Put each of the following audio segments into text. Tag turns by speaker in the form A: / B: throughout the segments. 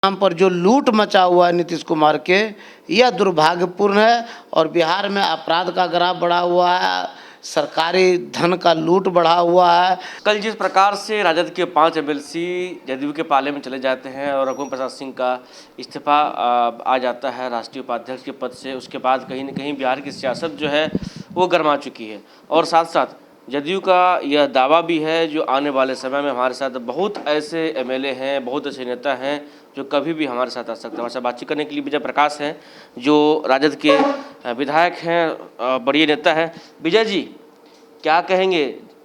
A: नाम पर जो लूट मचा हुआ है नीतीश कुमार के, यह दुर्भाग्यपूर्ण है। और बिहार में अपराध का ग्राफ बढ़ा हुआ है, सरकारी धन का लूट बढ़ा हुआ है।
B: कल जिस प्रकार से राजद के 5 एमएलसी जदयू के पाले में चले जाते हैं और रघुवंश प्रसाद सिंह का इस्तीफा आ जाता है राष्ट्रीय उपाध्यक्ष के पद से, उसके बाद कहीं न कहीं बिहार की सियासत जो है वो गर्मा चुकी है। और साथ साथ जदयू का यह दावा भी है जो आने वाले समय में हमारे साथ बहुत ऐसे एमएलए हैं, बहुत ऐसे नेता हैं जो कभी भी हमारे साथ आ सकते हैं। हमारे साथ बातचीत करने के लिए विजय प्रकाश हैं जो राजद के विधायक हैं, बड़े नेता हैं। विजय जी, क्या कहेंगे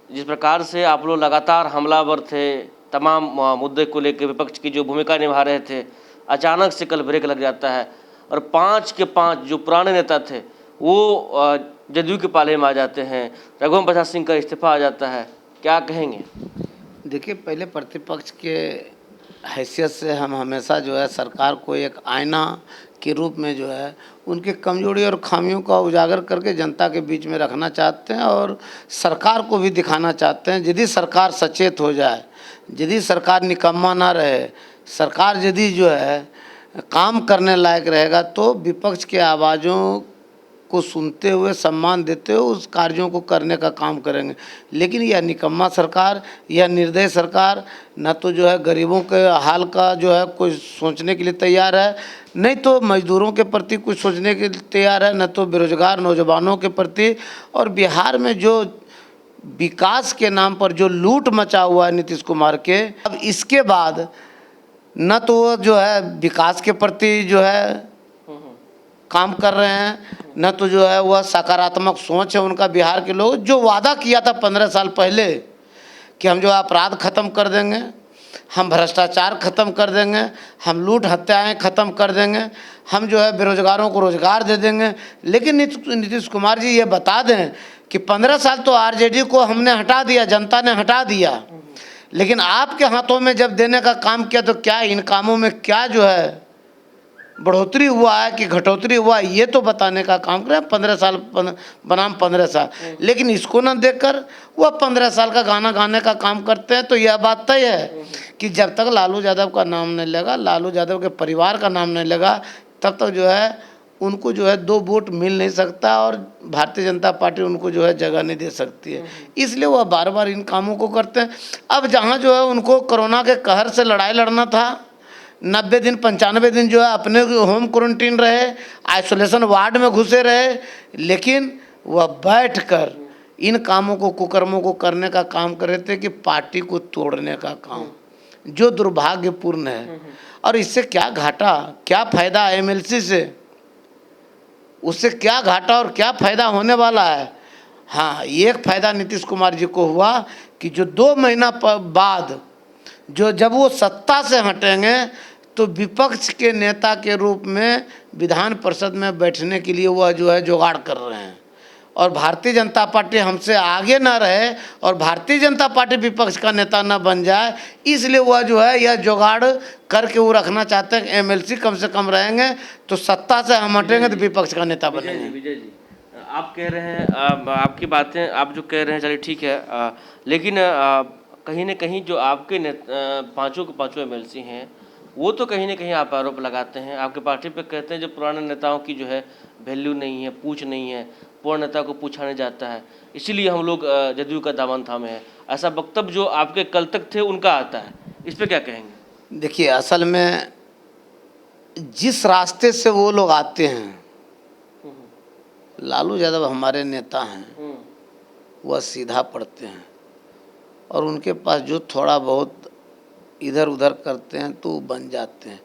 B: जिस प्रकार से आप लोग लगातार हमलावर थे, तमाम मुद्दे को लेकर विपक्ष की जो भूमिका निभा रहे थे, अचानक से कल ब्रेक लग जाता है और 5 के 5 जो पुराने नेता थे वो जदयू के पाले में आ जाते हैं, रघुवंश प्रसाद सिंह का इस्तीफा आ जाता है, क्या कहेंगे?
A: देखिए, पहले प्रतिपक्ष के हैसियत से हम हमेशा जो है सरकार को एक आईना के रूप में जो है उनकी कमजोरी और खामियों का उजागर करके जनता के बीच में रखना चाहते हैं और सरकार को भी दिखाना चाहते हैं। यदि सरकार सचेत हो जाए, यदि सरकार निकम्मा ना रहे, सरकार यदि जो है काम करने लायक रहेगा तो विपक्ष के आवाज़ों को सुनते हुए, सम्मान देते हुए उस कार्यों को करने का काम करेंगे। लेकिन यह निकम्मा सरकार, यह निर्दयी सरकार न तो जो है गरीबों के हाल का जो है कोई सोचने के लिए तैयार है, नहीं तो मजदूरों के प्रति कुछ सोचने के लिए तैयार है, न तो बेरोजगार नौजवानों के प्रति। और बिहार में जो विकास के नाम पर जो लूट मचा हुआ है नीतीश कुमार के, अब इसके बाद न तो वो जो है विकास के प्रति जो है काम कर रहे हैं, न तो जो है वह सकारात्मक सोच है उनका। बिहार के लोग जो वादा किया था 15 साल पहले कि हम जो अपराध ख़त्म कर देंगे, हम भ्रष्टाचार ख़त्म कर देंगे, हम लूट हत्याएं ख़त्म कर देंगे, हम जो है बेरोजगारों को रोज़गार दे देंगे। लेकिन नीतीश कुमार जी ये बता दें कि 15 साल तो आरजेडी को हमने हटा दिया, जनता ने हटा दिया, लेकिन आपके हाथों में जब देने का काम किया तो क्या इन कामों में क्या जो है बढ़ोतरी हुआ है कि घटोतरी हुआ, ये तो बताने का काम करें। 15 साल बनाम 15 साल, लेकिन इसको ना देखकर वह 15 साल का गाना गाने का काम करते हैं। तो यह बात तय है कि जब तक लालू यादव का नाम नहीं लेगा, लालू यादव के परिवार का नाम नहीं लेगा, तब तक जो है उनको जो है 2 वोट मिल नहीं सकता और भारतीय जनता पार्टी उनको जो है जगह नहीं दे सकती है। इसलिए वह बार बार इन कामों को करते हैं। अब जहाँ जो है उनको कोरोना के कहर से लड़ाई लड़ना था, 90 दिन 95 दिन जो है अपने होम क्वारंटीन रहे, आइसोलेशन वार्ड में घुसे रहे, लेकिन वह बैठकर इन कामों को, कुकर्मों को करने का काम कर रहे थे कि पार्टी को तोड़ने का काम, जो दुर्भाग्यपूर्ण है। और इससे क्या घाटा, क्या फ़ायदा एमएलसी से, उससे क्या घाटा और क्या फ़ायदा होने वाला है? हाँ, एक फ़ायदा नीतीश कुमार जी को हुआ कि जो 2 महीना बाद जब वो सत्ता से हटेंगे तो विपक्ष के नेता के रूप में विधान परिषद में बैठने के लिए वह जो है जुगाड़ कर रहे हैं। और भारतीय जनता पार्टी हमसे आगे ना रहे और भारतीय जनता पार्टी विपक्ष का नेता ना बन जाए, इसलिए वह जो है यह जुगाड़ करके वो रखना चाहते हैं। एमएलसी कम से कम रहेंगे तो सत्ता से हम हटेंगे तो विपक्ष का नेता बनेंगे।
B: विजय जी, आप कह रहे हैं, आपकी बातें आप जो कह रहे हैं चलिए ठीक है, लेकिन कहीं न कहीं जो आपके 5 के 5 एमएलसी हैं वो तो कहीं न कहीं आप आरोप लगाते हैं, आपके पार्टी पे कहते हैं जो पुराने नेताओं की जो है वैल्यू नहीं है, पूछ नहीं है, पूर्ण नेता को पूछा नहीं जाता है, इसीलिए हम लोग जदयू का दामन थामे हैं। ऐसा वक्तव्य जो आपके कल तक थे उनका आता है, इस पर क्या कहेंगे?
A: देखिए, असल में जिस रास्ते से वो लोग आते हैं, लालू यादव हमारे नेता हैं, वह सीधा पढ़ते हैं और उनके पास जो थोड़ा बहुत इधर उधर करते हैं तो बन जाते हैं,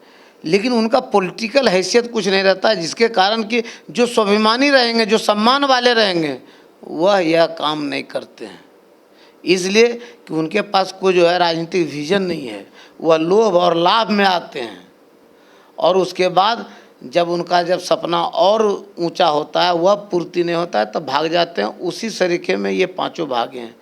A: लेकिन उनका पॉलिटिकल हैसियत कुछ नहीं रहता है, जिसके कारण कि जो स्वाभिमानी रहेंगे, जो सम्मान वाले रहेंगे, वह यह काम नहीं करते हैं। इसलिए कि उनके पास कोई जो है राजनीतिक विजन नहीं है, वह लोभ और लाभ में आते हैं और उसके बाद जब सपना और ऊंचा होता है, वह पूर्ति नहीं होता है, तब भाग जाते हैं। उसी तरीके में ये 5 भागे हैं।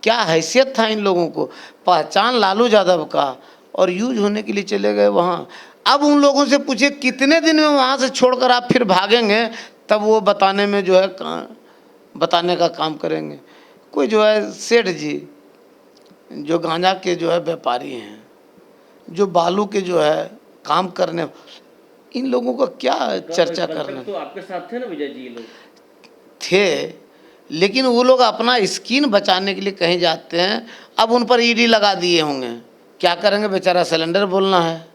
A: क्या हैसियत था इन लोगों को, पहचान लालू यादव का, और यूज होने के लिए चले गए वहाँ। अब उन लोगों से पूछिए कितने दिन में वहाँ से छोड़कर आप फिर भागेंगे, तब वो बताने में जो है बताने का काम करेंगे। कोई जो है सेठ जी जो गांजा के जो है व्यापारी हैं, जो बालू के जो है काम करने, इन लोगों का क्या चर्चा
B: कल
A: करना।
B: तक तो आपके साथ थे ना विजय जी ये लोग?
A: थे, लेकिन वो लोग अपना स्किन बचाने के लिए कहीं जाते हैं। अब उन पर ईडी लगा दिए होंगे, क्या करेंगे बेचारा, सिलेंडर बोलना है,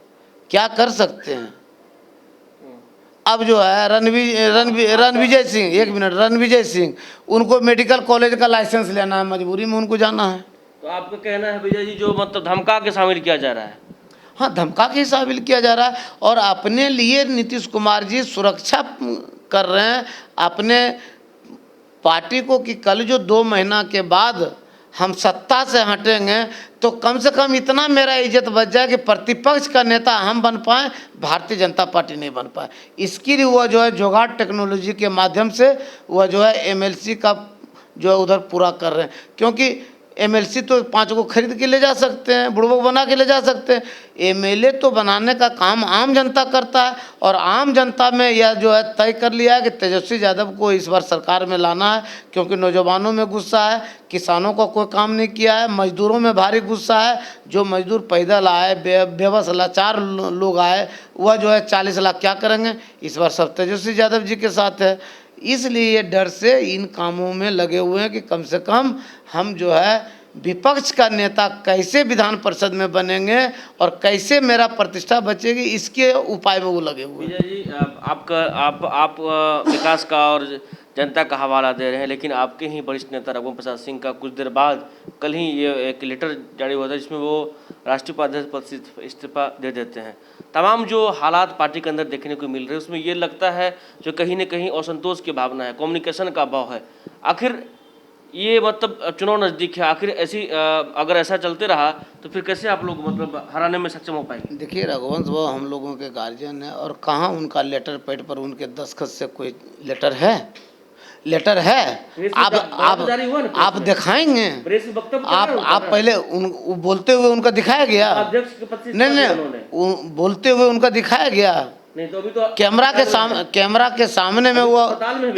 A: क्या कर सकते हैं। अब जो है रणविजय सिंह, एक मिनट, रणविजय सिंह, उनको मेडिकल कॉलेज का लाइसेंस लेना है, मजबूरी में उनको जाना है।
B: तो आपका कहना है विजय जी जो मतलब धमका के शामिल किया जा रहा है?
A: हाँ, धमका के शामिल किया जा रहा है और अपने लिए नीतीश कुमार जी सुरक्षा कर रहे हैं अपने पार्टी को, कि कल जो 2 महीना के बाद हम सत्ता से हटेंगे तो कम से कम इतना मेरा इज्जत बच जाए कि प्रतिपक्ष का नेता हम बन पाएँ, भारतीय जनता पार्टी नहीं बन पाए। इसके लिए वह जो है जुगाड़ टेक्नोलॉजी के माध्यम से वह जो है एमएलसी का जो है उधर पूरा कर रहे हैं, क्योंकि एमएलसी तो 5 को खरीद के ले जा सकते हैं, बुड़बक बना के ले जा सकते हैं। एमएलए तो बनाने का काम आम जनता करता है और आम जनता में यह जो है तय कर लिया है कि तेजस्वी यादव को इस बार सरकार में लाना है, क्योंकि नौजवानों में गुस्सा है, किसानों का कोई काम नहीं किया है, मजदूरों में भारी गुस्सा है। जो मजदूर पैदल आए, बेबस लाचार लोग आए, वह जो है 40 लाख क्या करेंगे, इस बार सब तेजस्वी यादव जी के साथ है। इसलिए ये डर से इन कामों में लगे हुए हैं कि कम से कम हम जो है विपक्ष का नेता कैसे विधान परिषद में बनेंगे और कैसे मेरा प्रतिष्ठा बचेगी, इसके उपाय में वो लगे हुए हैं।
B: विजय जी आप विकास का और जनता का हवाला दे रहे हैं, लेकिन आपके ही वरिष्ठ नेता रघुवंश प्रसाद सिंह का कुछ देर बाद कल ही ये एक लेटर जारी हुआ था जिसमें वो राष्ट्रीय उपाध्यक्ष पद से इस्तीफा दे देते हैं। तमाम जो हालात पार्टी के अंदर देखने को मिल रहे हैं उसमें ये लगता है जो कहीं ना कहीं असंतोष की भावना है, कम्युनिकेशन का अभाव है। आखिर ये मतलब चुनाव नज़दीक है, आखिर ऐसी अगर ऐसा चलते रहा तो फिर कैसे आप लोग मतलब हराने में सक्षम हो पाएंगे?
A: देखिए रघुवंश वो हम लोगों के गार्जियन है और कहाँ उनका लेटर पैड पर उनके दस्तखत से कोई लेटर है? लेटर है आप दिखाएंगे? आप पहले वो बोलते हुए उनका दिखाया गया?
B: अध्यक्ष के पद से
A: नहीं, बोलते हुए उनका दिखाया गया?
B: नहीं, तो अभी तो
A: कैमरा के सामने में वो,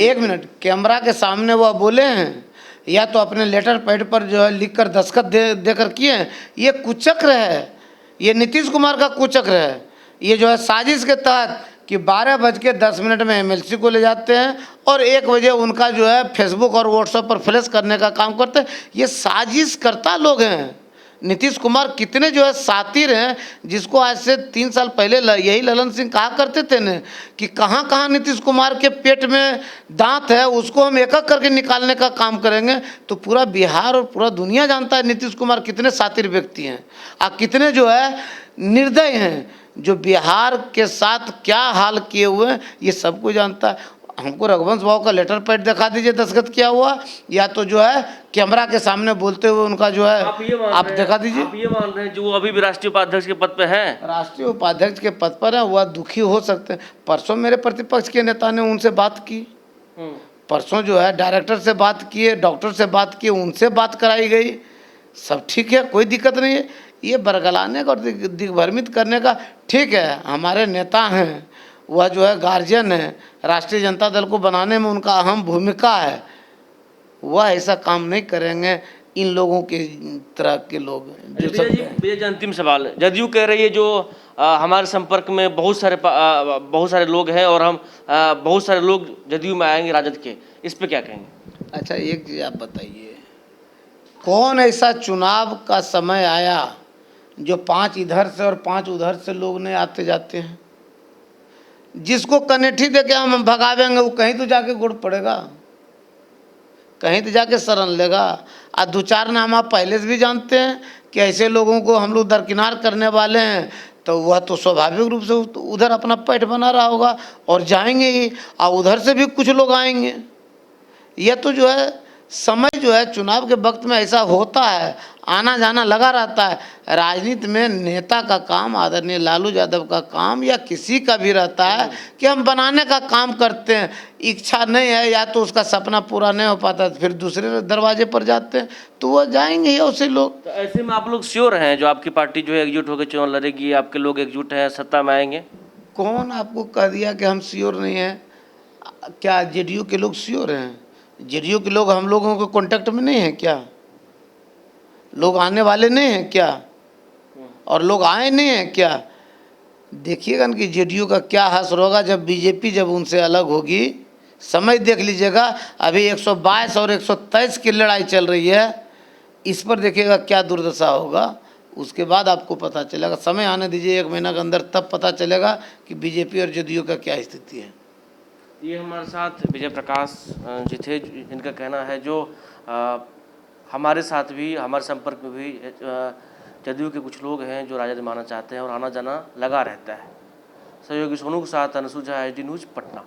A: एक मिनट, कैमरा के सामने वो बोले हैं या तो अपने लेटर पैड पर जो है लिख कर दस्तखत देकर किए हैं। ये कुचक्र है, ये नीतीश कुमार का कुचक्र है। ये जो है साजिश के तहत कि 12:10 में एमएलसी को ले जाते हैं और 1 बजे उनका जो है फेसबुक और व्हाट्सएप पर फ्लैश करने का काम करते हैं। ये साजिश करता लोग हैं। नीतीश कुमार कितने जो है सातिर हैं, जिसको आज से 3 साल पहले यही ललन सिंह कहा करते थे न कि कहाँ कहाँ नीतीश कुमार के पेट में दांत है, उसको हम एक एक करके निकालने का काम करेंगे। तो पूरा बिहार और पूरा दुनिया जानता है नीतीश कुमार कितने सातिर व्यक्ति हैं और कितने जो है निर्दय हैं, जो बिहार के साथ क्या हाल किए हुए हैं ये सबको जानता है। हमको रघुवंश भाव का लेटर पैड दिखा दीजिए दस्तखत किया हुआ, या तो जो है कैमरा के सामने बोलते हुए उनका जो है आप दिखा दीजिए।
B: आप ये मान रहे हैं जो वो अभी भी राष्ट्रीय उपाध्यक्ष के पद पे हैं?
A: राष्ट्रीय उपाध्यक्ष के पद पर है, वह दुखी हो सकते हैं। परसों मेरे प्रतिपक्ष के नेता ने उनसे बात की, परसों जो है डायरेक्टर से बात किए, डॉक्टर से बात की, उनसे बात कराई गई, सब ठीक है, कोई दिक्कत नहीं है। ये बरगलाने का और दिग्भ्रमित करने का, ठीक है, हमारे नेता हैं, वह जो है गार्जियन है, राष्ट्रीय जनता दल को बनाने में उनका अहम भूमिका है, वह ऐसा काम नहीं करेंगे इन लोगों के तरह के लोग जो सब।
B: विजय जी अंतिम सवाल, जदयू कह रही है जो हमारे संपर्क में बहुत सारे लोग हैं और हम बहुत सारे लोग जदयू में आएंगे राजद के, इस पे क्या कहेंगे?
A: अच्छा एक चीज़ आप बताइए, कौन ऐसा चुनाव का समय आया जो 5 इधर से और 5 उधर से लोग नहीं आते जाते हैं? जिसको कनेठी दे के हम भगावेंगे वो कहीं तो जाके गुड़ पड़ेगा, कहीं तो जाके शरण लेगा। और 2-4 नाम आप पहले से भी जानते हैं कि ऐसे लोगों को हम लोग दरकिनार करने वाले हैं, तो वह तो स्वाभाविक रूप से उधर अपना पैठ बना रहा होगा और जाएंगे ही, और उधर से भी कुछ लोग आएंगे। यह तो जो है समय जो है चुनाव के वक्त में ऐसा होता है, आना जाना लगा रहता है। राजनीति में नेता का काम, आदरणीय लालू यादव का काम या किसी का भी रहता है कि हम बनाने का काम करते हैं। इच्छा नहीं है या तो उसका सपना पूरा नहीं हो पाता तो फिर दूसरे दरवाजे पर जाते हैं, तो वो जाएंगे ही ऐसे लोग।
B: तो ऐसे में आप लोग श्योर हैं जो आपकी पार्टी जो है एकजुट होकर चुनाव लड़ेगी, आपके लोग एकजुट हैं, सत्ता में आएंगे?
A: कौन आपको कह दिया कि हम श्योर नहीं हैं? क्या जेडीयू के लोग श्योर हैं? जेडीयू के लोग हम लोगों के कांटेक्ट में नहीं हैं क्या? लोग आने वाले नहीं हैं क्या? और लोग आए नहीं हैं क्या? देखिएगा ना कि जेडीयू का क्या हासिल होगा जब बीजेपी जब उनसे अलग होगी। समय देख लीजिएगा, अभी 122 और 123 की लड़ाई चल रही है, इस पर देखिएगा क्या दुर्दशा होगा। उसके बाद आपको पता चलेगा, समय आने दीजिए 1 महीना के अंदर, तब पता चलेगा कि बीजेपी और जेडीयू का क्या स्थिति है।
B: ये हमारे साथ विजय प्रकाश जी थे, जिनका कहना है जो हमारे साथ भी, हमारे संपर्क में भी जदयू के कुछ लोग हैं जो राजद में आना चाहते हैं और आना जाना लगा रहता है। सहयोगी सोनू के साथ अनसुजा, एचडी न्यूज़, पटना।